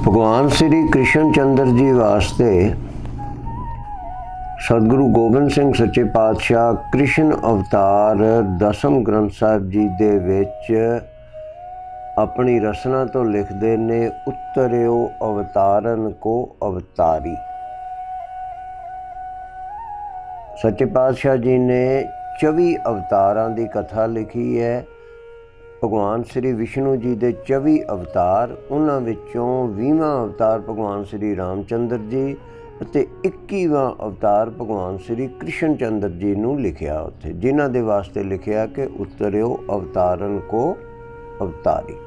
भगवान श्री कृष्ण चंद्र जी वास्ते सतगुरु गोबिंद सिंह सच्चे पातशाह कृष्ण अवतार दसम ग्रंथ साहिब जी दे विच अपनी रचना तो लिखते ने, उत्तरियो अवतारन को अवतारी। सच्चे पातशाह जी ने 24 अवतारां दी कथा लिखी है। भगवान श्री विष्णु जी दे 24 अवतार, उन्हां विचों 20वां अवतार भगवान श्री रामचंद्र जी ਅਤੇ 21वां अवतार भगवान श्री कृष्ण चंद्र जी नूं लिखिया उत्थे, जिन्हां दे वास्ते लिखिया कि उतरियो अवतारन को अवतारी।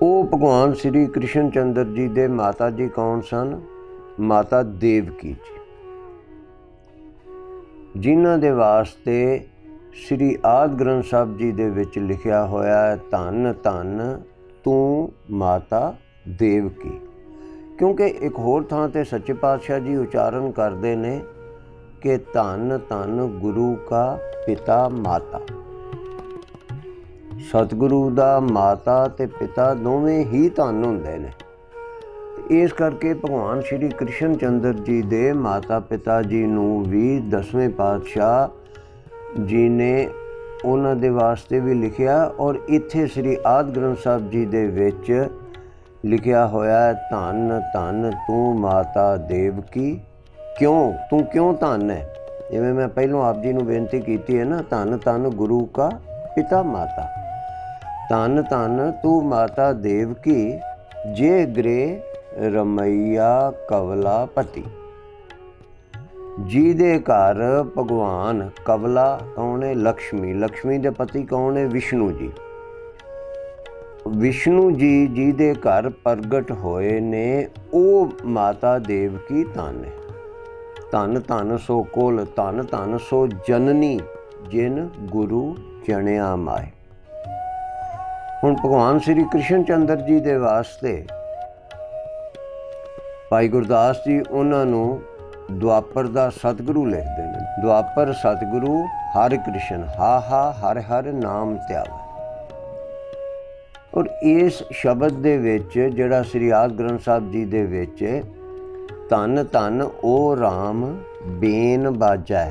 वो भगवान श्री कृष्ण चंद्र जी दे माता जी कौन सन? माता देवकी जी, जिन्हां दे वास्ते श्री आदि ग्रंथ साहिब जी दे विच लिखिया होया है, धन धन तू माता देवकी। क्योंकि एक होर थां ते सच्चे पातशाह जी उच्चारण करते ने कि धन धन गुरु का पिता माता। सतगुरु दा माता ते पिता दोवें ही धन हुंदे ने। इस करके भगवान श्री कृष्ण चंद्र जी दे माता पिता जी नूं भी 10वें पातशाह जी ने उन्हां दे वास्ते भी लिखिया, और इत्थे श्री आदि ग्रंथ साहिब जी दे विच लिखिया होया है, धन धन तू माता देवकी। क्यों तू क्यों धन है? जिवें मैं पहलों आप जी नूं बेनती कीती है ना, धन धन गुरु का पिता माता। धन धन तू माता देवकी, जे ग्रे रमैया कवला पति। जी दे घर भगवान कवला कौन है? लक्ष्मी। लक्ष्मी दे पति कौन है? विष्णु जी। विष्णु जी जी दे घर प्रगट होए ने, ओ माता देवकी धन है। धन धन सो कुल, धन धन सो जननी, जिन गुरु जणिया माए। हुण भगवान श्री कृष्ण चंद्र जी दे वास्ते भाई गुरदास जी उन्हां नूं द्वापर दा सतगुरु लिखदे ने। द्वापर सतगुरु हर कृष्ण, हा हा हर हर नाम त्यावे। और इस शब्द दे विच जिहड़ा श्री आदि ग्रंथ साहिब जी दे विच धन धन ओ राम बेन बाजै,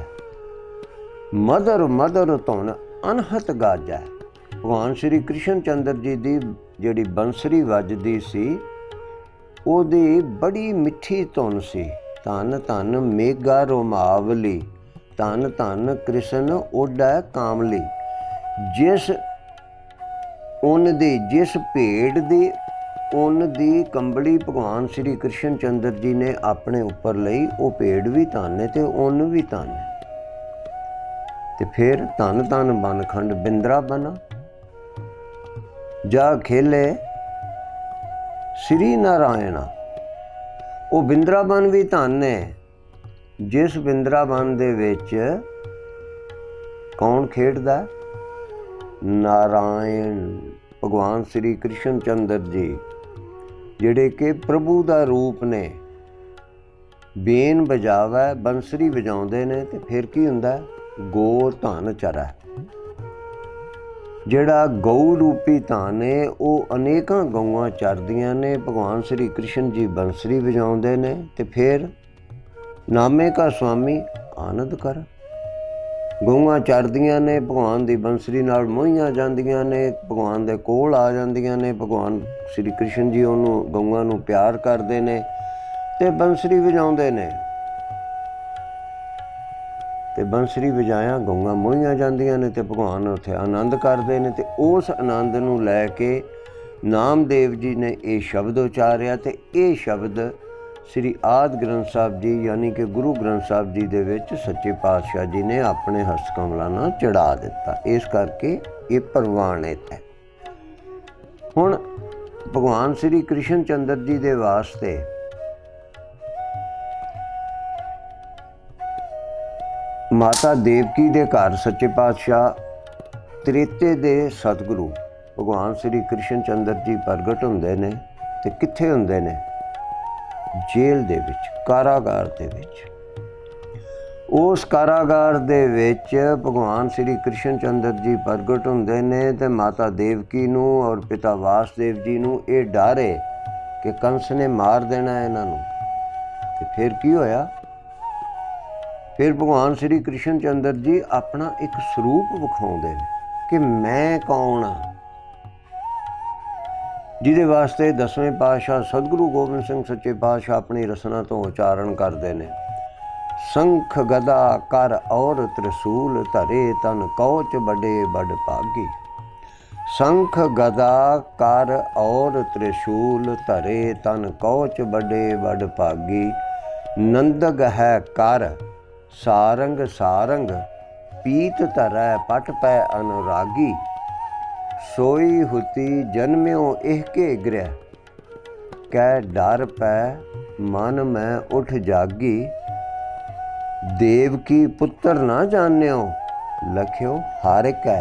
मधुर मधुर धुन अनहत गाजै। भगवान श्री कृष्ण चंद्र जी दी जिहड़ी बंसरी वजदी सी, ओहदी बड़ी मिठी धुन सी। धन धन मेघा रोमावली, धन धन कृष्ण ओडै कामली। जिस उन दी, जिस भेड़ दी उन दी कंबली भगवान श्री कृष्ण चंद्र जी ने अपने उपर लई, वो भेड़ भी धन है ते उन भी धन है। ते फिर धन धन बनखंड बिंद्रा बना, जा खेले श्री नारायणा। वो बिंद्राबन भी धन है, जिस बिंद्राबन दे विच कौन खेडदा? नारायण भगवान श्री कृष्ण चंद्र जी, जिहड़े कि प्रभु दा रूप ने। बेन बजावै, बंसरी बजाउंदे ने, ते फिर की हुंदा? गो धन चरै। जिहड़ा गऊ रूपी धन है, वो अनेकां गऊआं चरदियां ने। भगवान श्री कृष्ण जी बंसरी बजाउंदे ने, ते फिर नामे का स्वामी आनंद कर। गऊआं चरदियां ने, भगवान दी बंसरी नाल मोहियां जांदियां ने, भगवान दे कोल आ जांदियां ने। भगवान श्री कृष्ण जी उन्हों गऊआं नूं प्यार करदे ने ते बंसरी वजाउंदे ने, ते बंसरी वजाया गऊआं मोहियां जांदियां ने, ते भगवान उत्थे आनंद करदे ने। ते उस आनंद नूं लै के नामदेव जी ने ये शब्द उचारिया, ते ये शब्द श्री आदि ग्रंथ साहिब जी यानी कि गुरु ग्रंथ साहिब जी दे विच सच्चे पातशाह जी ने अपने हस्तकमलां नाल चढ़ा दिता। इस करके ये प्रवाणित है। हुण भगवान श्री कृष्ण चंद्र जी दे वास्ते माता देवकी दे घर सच्चे पातशाह त्रेते दे सतगुरु भगवान श्री कृष्ण चंद्र जी प्रगट हुंदे ने। ते कित्थे हुंदे ने? जेल दे विच, कारागार दे विच। उस कारागार दे विच भगवान श्री कृष्ण चंद्र जी प्रगट हुंदे ने ते माता देवकी नूं और पिता वासुदेव जी नूं ये डर है कि कंस ने मार देना इन्हां नूं। ते फिर की होया? फिर भगवान श्री कृष्ण चंद्र जी अपना एक स्वरूप विखाउंदे ने कि मैं कौन हाँ, जिहदे वास्ते 10वें पातशाह सतगुरु गोबिंद सिंह सच्चे पातशाह अपनी रसना तो उचारण करते हैं। संख गदा कर और त्रिशूल धरे तन कौच बड़े बड़ भागी। संख गदा कर और त्रिशूल धरे तन कौच बड़े बड़ भागी। नंदग है कर सारंग सारंग पीत धरै पट पै अनुरागी। सोई हुती जन्म्यो एहके गृह कै डर पै मन में उठ जागी। देवकी पुत्र ना जान्यो लख्यो हार कै।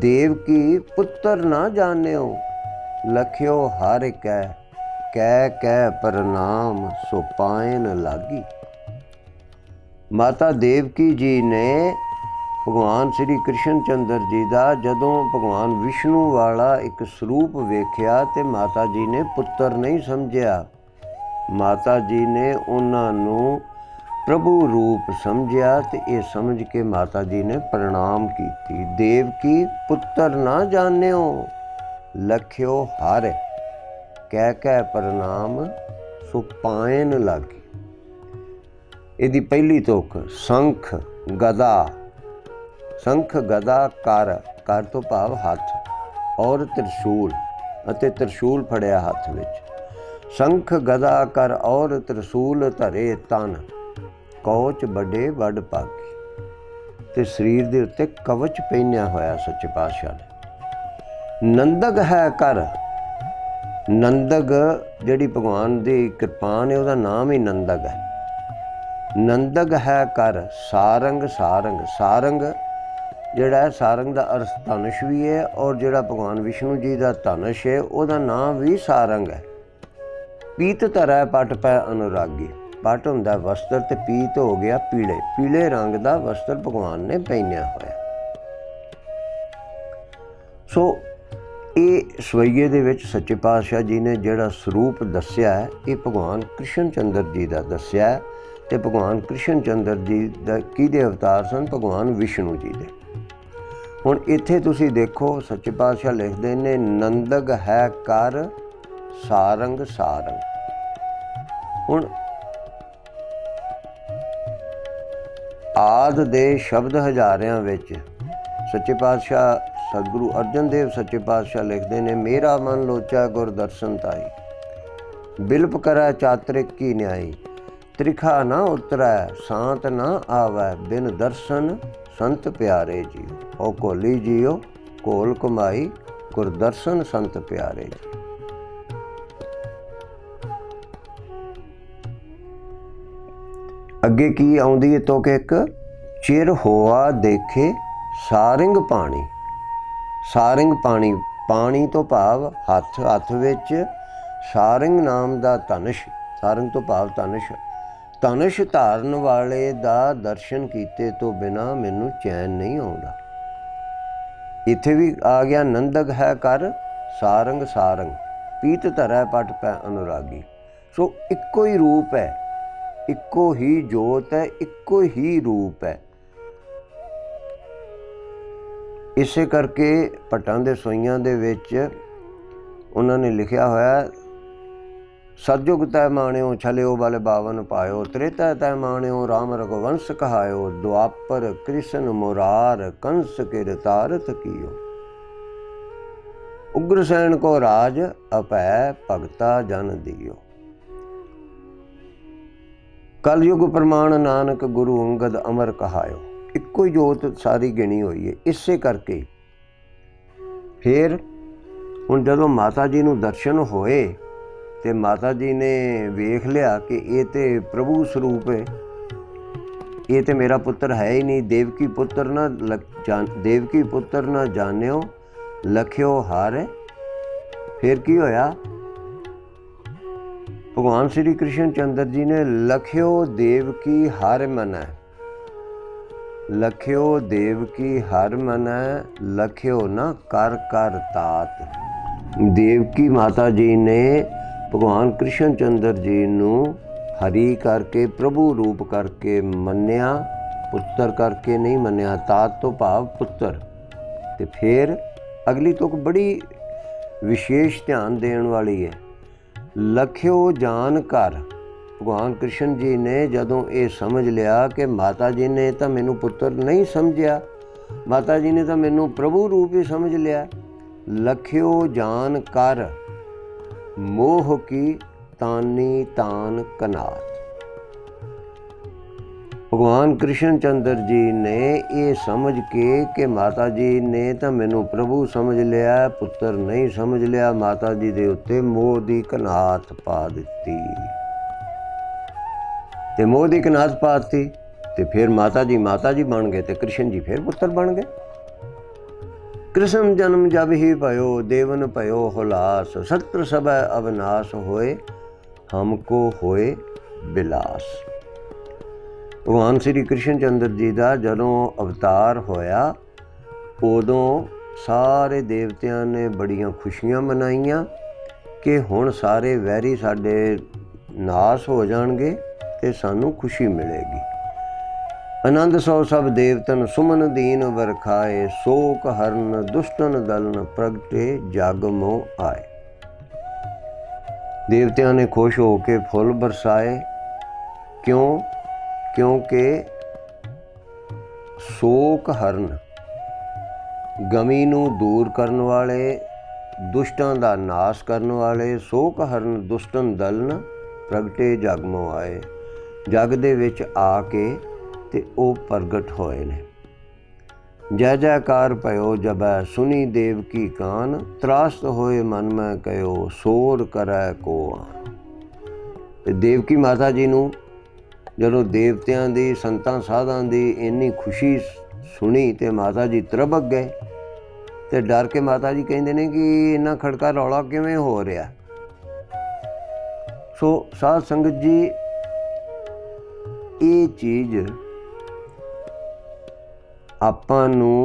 देवकी पुत्र ना जान्यो लख्यो हार कै। कै प्रणाम सो पायन लागी। माता देवकी जी ने भगवान श्री कृष्ण चंद्र जी का जदों भगवान विष्णु वाला एक स्वरूप वेख्या तो माता जी ने पुत्र नहीं समझिया। माता जी ने उन्होंने प्रभु रूप समझिया तो ये समझ के माता जी ने प्रणाम की। देवकी पुत्र ना जान्यो लख्यो हार कै प्रणाम सो पायन लागी। इहदी पहली तुक संख गदा। संख गदा कर, कर तो भाव हथ और त्रिशूल अते त्रिशूल फड़िया हथ विच। संख गदा कर और त्रिशूल धरे तन कौच बड़े बड़ भागी। ते शरीर दे उत्ते कवच पहनिया होया सच्चे पातशाह ने। नंदग है कर। नंदग जिहड़ी भगवान दी कृपान है उहदा नाम ही नंदग है। नंदग है कर सारंग सारंग। सारंग जिहड़ा है सारंग का अर्थ धनुष भी है और जिहड़ा भगवान विष्णु जी का धनुष है उसका नाम भी सारंग है। पीत धरै पट पै अनुरागी। पट हुंदा वस्त्र ते पीत हो गया पीले। पीले रंग का वस्त्र भगवान ने पहनिया होया। सो ये सवैये दे विच सच्चे पातशाह जी ने जिहड़ा स्वरूप दस्सिया है ये भगवान कृष्ण चंद्र जी का दस्सिया है। ते भगवान कृष्ण चंद्र जी किहदे अवतार सन? भगवान विष्णु जी दे। हुण इत्थे तुसीं देखो सच्चे पातशाह लिखदे ने नंदग है कर सारंग सारंग। हुण आद दे शब्द हज़ारियां विच सच्चे पातशाह सतगुरु अर्जन देव सच्चे पातशाह लिखदे ने मेरा मन लोचा गुर दर्शन ताई। बिलप करै चातरिक की न्याई। त्रिखा ना उतरै सांत ना आवै बिन दर्शन संत प्यारे जियो। ओ कोली जियो कोल कमाई गुर दर्शन संत प्यारे जी। अगे की आउंदी है तो कि एक चिर होआ देखे सारिंग पानी। सारिंग पानी, पानी तो भाव हथ, हथ विच सारिंग नाम दा धनुष। सारिंग तो भाव धनुष। धनुष धारन वाले दा दर्शन कीते तो बिना मैनू चैन नहीं आउंदा। इत्थे भी आ गया नंदग है कर सारंग सारंग पीत धरै पट पै अनुरागी। सो इक्को ही रूप है, इक्को ही जोत है, इक्को ही रूप है। इसे करके भट्टां दे सोइयां दे विच उन्होंने लिखिया होया सतयुग तै माणियो छलियो बल बावन पायो। त्रेता तै माणियो राम रघुवंश कहायो। द्वापर कृष्ण मुरार कंस किर तारत कियो। उग्रसेन को राज अपै भगता जन दियो। कलयुग प्रमाण नानक गुरु अंगद अमर कहायो। इक्को ही जोत सारी गिनी हुई है। इसे करके फिर हुण जदों माता जी नूं दर्शन होए ते माता जी ने वेख लिया कि ये तो प्रभु स्वरूप है, ये तो मेरा पुत्र है ही नहीं। देवकी पुत्र ना देवकी पुत्र ना जान्यो लख्यो हार। फिर की होया? भगवान श्री कृष्ण चंद्र जी ने लख्यो देव की हर मनै, लख्यो देव की हर मनै, लख्यो न कर कर तात। देवकी माता जी ने भगवान कृष्ण चंद्र जी नू हरी करके प्रभु रूप करके मन्निया, पुत्र करके नहीं मन्निया। तात तो भाव पुत्र। ते फिर अगली तुक बड़ी विशेष ध्यान देने वाली है। लख्यो जान कर, भगवान कृष्ण जी ने जदों ये समझ लिया कि माता जी ने तो मैनू पुत्र नहीं समझिया, माता जी ने तो मैनू प्रभु रूप ही समझ लिया। लख्यो जान कर मोह की तानी तान कनात। भगवान कृष्ण चंद्र जी ने ये समझ के कि माता जी ने तो मैनू प्रभु समझ लिया, पुत्र नहीं समझ लिया, माता जी दे उत्ते मोह दी कनात पा दिती। ते मोह दी कनात पाती ते फिर माता जी बन गए, ते कृष्ण जी फिर पुत्र बन गए। कृष्ण जन्म जब ही भयो, देवन भयो हुलास, सत्र सब अविनाश होए, हमको होए बिलास। भगवान श्री कृष्ण चंद्र जी का जदों अवतार होया, उदों सारे देवतियां ने बड़ियां खुशियां मनाइयां कि हुण सारे वैरी साडे नाश हो जाणगे ते सानू खुशी मिलेगी। आनंद सौ सब देवतन सुमन दीन वरखाए, शोक हरन दुष्टन दलन प्रगटे जग मोह आए। देवतियां ने खुश होके फुल बरसाए। क्यों? क्योंकि शोक हरन, गमी नू दूर करन वाले, दुष्टां दा नाश करन वाले, शोक हरन दुष्टन दलन प्रगटे जग मोह आए। जग दे विच आके ते ओ प्रगट होए ने। जय जयकार भयो जबै सुनी देव की कान, त्रास्त होए मन में कहो सोर करै को आन। ते देवकी माता जी नू जदों देवतियां दी संतां साधां दी इन्नी खुशी सुनी ते माता जी त्रभक गए ते डर के माता जी कहते ने कि इन्ना खड़का रौला किवें हो रहा। सो साध संगत जी, ये चीज़ आपां नू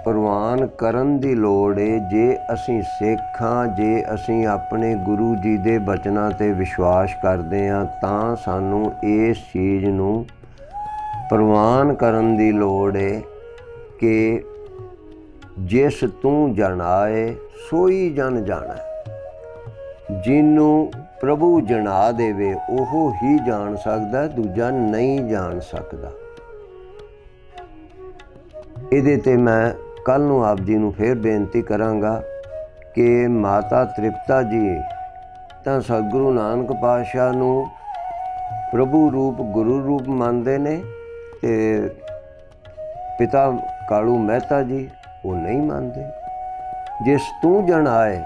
प्रवान करन दी लोड़ है। जे असीं सिख हां, जे असीं अपने गुरु जी दे बचनां ते विश्वास करदे हां, तां सानू इस चीज़ नू प्रवान करन दी लोड़ है कि जिस तू जनाए सोई जन जाना। जिन्नू प्रभु जना देवे ओहो ही जान सकदा, दूजा नहीं जान सकदा। इहदे ते मैं कल नूं आप जी नूं फिर बेनती करांगा कि माता तृप्ता जी तां सतगुरु नानक पातशाह नूं प्रभु रूप गुरु रूप मानते ने, ते पिता कालू मेहता जी वो नहीं मानते। जिस तू जन आए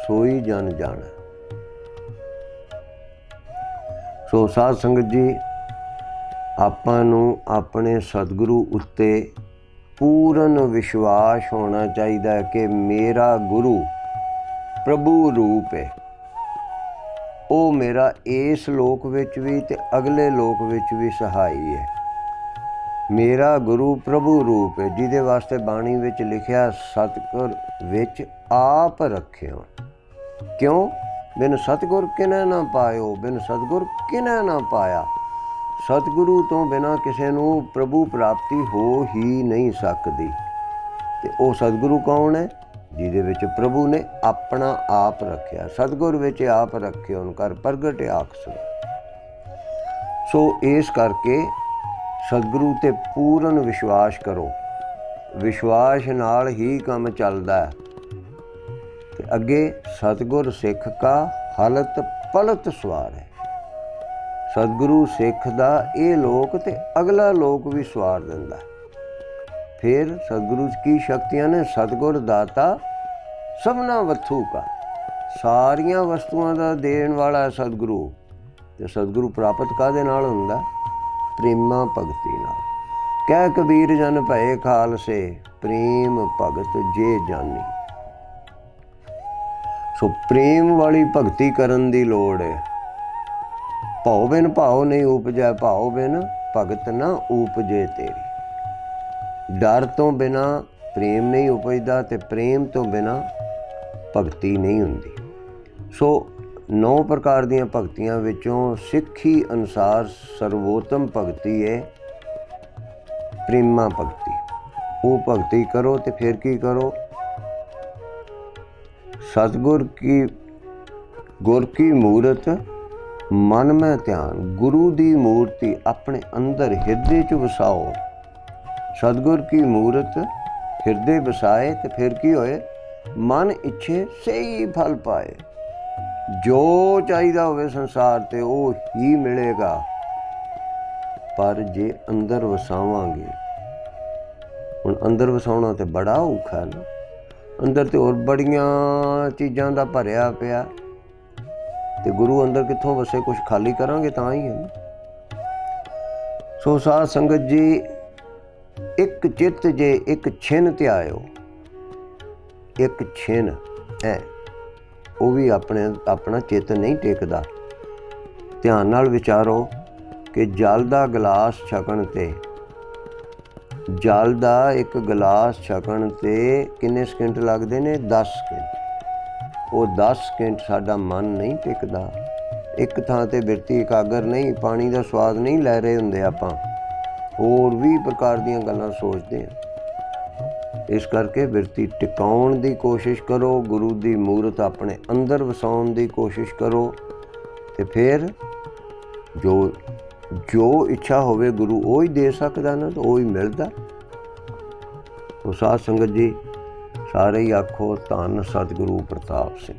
सोई जन जाना। सो साध संगत जी, आपां नूं अपने सतगुरु उत्ते पूर्ण विश्वास होना चाहिए कि मेरा गुरु प्रभु रूप है। वो मेरा इस लोक विच भी ते अगले लोक विच भी सहाई है। मेरा गुरु प्रभु रूप है, जिहदे वास्ते बाणी विच लिखिया सतगुर विच आप रखियो। क्यों? बिन सतगुर किनै ना पायो, बिन सतगुर किनै ना पाया। सतगुरु तो बिना किसी नू प्रभु प्राप्ति हो ही नहीं सकती। ते ओ सतगुरु कौन है? जिहदे विच प्रभु ने अपना आप रखिया। सतगुर विच आप रखियो कर प्रगट आख सुन। सो इस करके सतगुरु ते पूर्ण विश्वास करो। विश्वास नाल ही काम चलदा है। ते अगे सतगुर सिख का हलत पलत सवार है। सतगुरु सिख दा ये लोक ते अगला लोक भी सवार दिंदा। फिर सतगुरु की शक्तियां ने सतगुर दाता सबना वथू का, सारियां वस्तुआं दा देण वाला सतगुरु। ते सतगुरु प्राप्त काहदे नाल हुंदा? प्रेमा भगती नाल। कह कबीर जन भए खालसे, प्रेम भगत जे जानी। सो प्रेम वाली भगती करन दी लोड़ है। ਭਉ ਬਿਨ ਭਾਉ ਨਹੀਂ ਉਪਜੈ, ਭਾਉ ਬਿਨ ਭਗਤ ਨਾ ਉਪਜੇ ਤੇਰੀ। ਡਰ ਤੋਂ ਬਿਨਾ ਪ੍ਰੇਮ ਨਹੀਂ ਉਪਜਦਾ ਤੇ ਪ੍ਰੇਮ ਤੋਂ ਬਿਨਾ ਭਗਤੀ ਨਹੀਂ ਹੁੰਦੀ। ਸੋ 9 ਪ੍ਰਕਾਰ ਦੀਆਂ ਭਗਤੀਆਂ ਵਿੱਚੋਂ ਸਿੱਖੀ ਅਨੁਸਾਰ ਸਰਵੋਤਮ ਭਗਤੀ ਹੈ ਪ੍ਰੇਮਾ ਭਗਤੀ। ਉਹ ਭਗਤੀ ਕਰੋ ਤੇ ਫਿਰ ਕੀ ਕਰੋ, ਸਤਿਗੁਰ ਕੀ ਗੁਰ ਕੀ ਮੂਰਤ ਮਨ ਮੈਂ ਧਿਆਨ। ਗੁਰੂ ਦੀ ਮੂਰਤੀ ਆਪਣੇ ਅੰਦਰ ਹਿਰਦੇ 'ਚ ਵਸਾਓ। ਸਤਿਗੁਰ ਕੀ ਮੂਰਤ ਹਿਰਦੇ ਵਸਾਏ ਤੇ ਫਿਰ ਕੀ ਹੋਏ, ਮਨ ਇੱਛੇ ਸਹੀ ਫਲ ਪਾਏ। ਜੋ ਚਾਹੀਦਾ ਹੋਵੇ ਸੰਸਾਰ ਤੇ ਉਹ ਹੀ ਮਿਲੇਗਾ। ਪਰ ਜੇ ਅੰਦਰ ਵਸਾਵਾਂਗੇ, ਹੁਣ ਅੰਦਰ ਵਸਾਉਣਾ ਤੇ ਬੜਾ ਔਖਾ ਨਾ। ਅੰਦਰ ਤੇ ਹੋਰ ਬੜੀਆਂ ਚੀਜ਼ਾਂ ਦਾ ਭਰਿਆ ਪਿਆ ਤੇ ਗੁਰੂ ਅੰਦਰ ਕਿੱਥੋਂ ਵਸੇ? ਕੁਛ ਖਾਲੀ ਕਰਾਂਗੇ ਤਾਂ ਹੀ ਹੈ। ਸੋ ਸਾਧ ਸੰਗਤ ਜੀ, ਇੱਕ ਚਿੱਤ ਜੇ ਇੱਕ ਛਿਨ ਧਿਆਇਓ, ਇੱਕ ਛਿਨ ਹੈ, ਉਹ ਵੀ ਆਪਣਾ ਚਿੱਤ ਨਹੀਂ ਟਿਕਦਾ। ਧਿਆਨ ਨਾਲ ਵਿਚਾਰੋ ਕਿ ਜਲ ਦਾ ਗਲਾਸ ਛਕਣ ਤੇ, ਜਲ ਦਾ ਇੱਕ ਗਲਾਸ ਛਕਣ ਤੇ ਕਿੰਨੇ ਸਕਿੰਟ ਲੱਗਦੇ ਨੇ? 10 ਸਕਿੰਟ। ਉਹ 10 ਸਕਿੰਟ ਸਾਡਾ ਮਨ ਨਹੀਂ ਟਿਕਦਾ। ਇੱਕ ਥਾਂ ਤੇ ਬਿਰਤੀ ਇਕਾਗਰ ਨਹੀਂ, ਪਾਣੀ ਦਾ ਸਵਾਦ ਨਹੀਂ ਲੈ ਰਹੇ ਹੁੰਦੇ ਆਪਾਂ, ਹੋਰ ਵੀ ਪ੍ਰਕਾਰ ਦੀਆਂ ਗੱਲਾਂ ਸੋਚਦੇ ਹਾਂ। ਇਸ ਕਰਕੇ ਬਿਰਤੀ ਟਿਕਾਉਣ ਦੀ ਕੋਸ਼ਿਸ਼ ਕਰੋ, ਗੁਰੂ ਦੀ ਮੂਰਤ ਆਪਣੇ ਅੰਦਰ ਵਸਾਉਣ ਦੀ ਕੋਸ਼ਿਸ਼ ਕਰੋ ਤੇ ਫਿਰ ਜੋ ਇੱਛਾ ਹੋਵੇ ਗੁਰੂ ਉਹ ਹੀ ਦੇ ਸਕਦਾ ਨਾ, ਤਾਂ ਉਹ ਹੀ ਮਿਲਦਾ। ਸੋ ਸਾਧ ਸੰਗਤ ਜੀ, ਸਾਰੇ ਹੀ ਆਖੋ ਧੰਨ ਸਤਿਗੁਰੂ ਪ੍ਰਤਾਪ ਸਿੰਘ।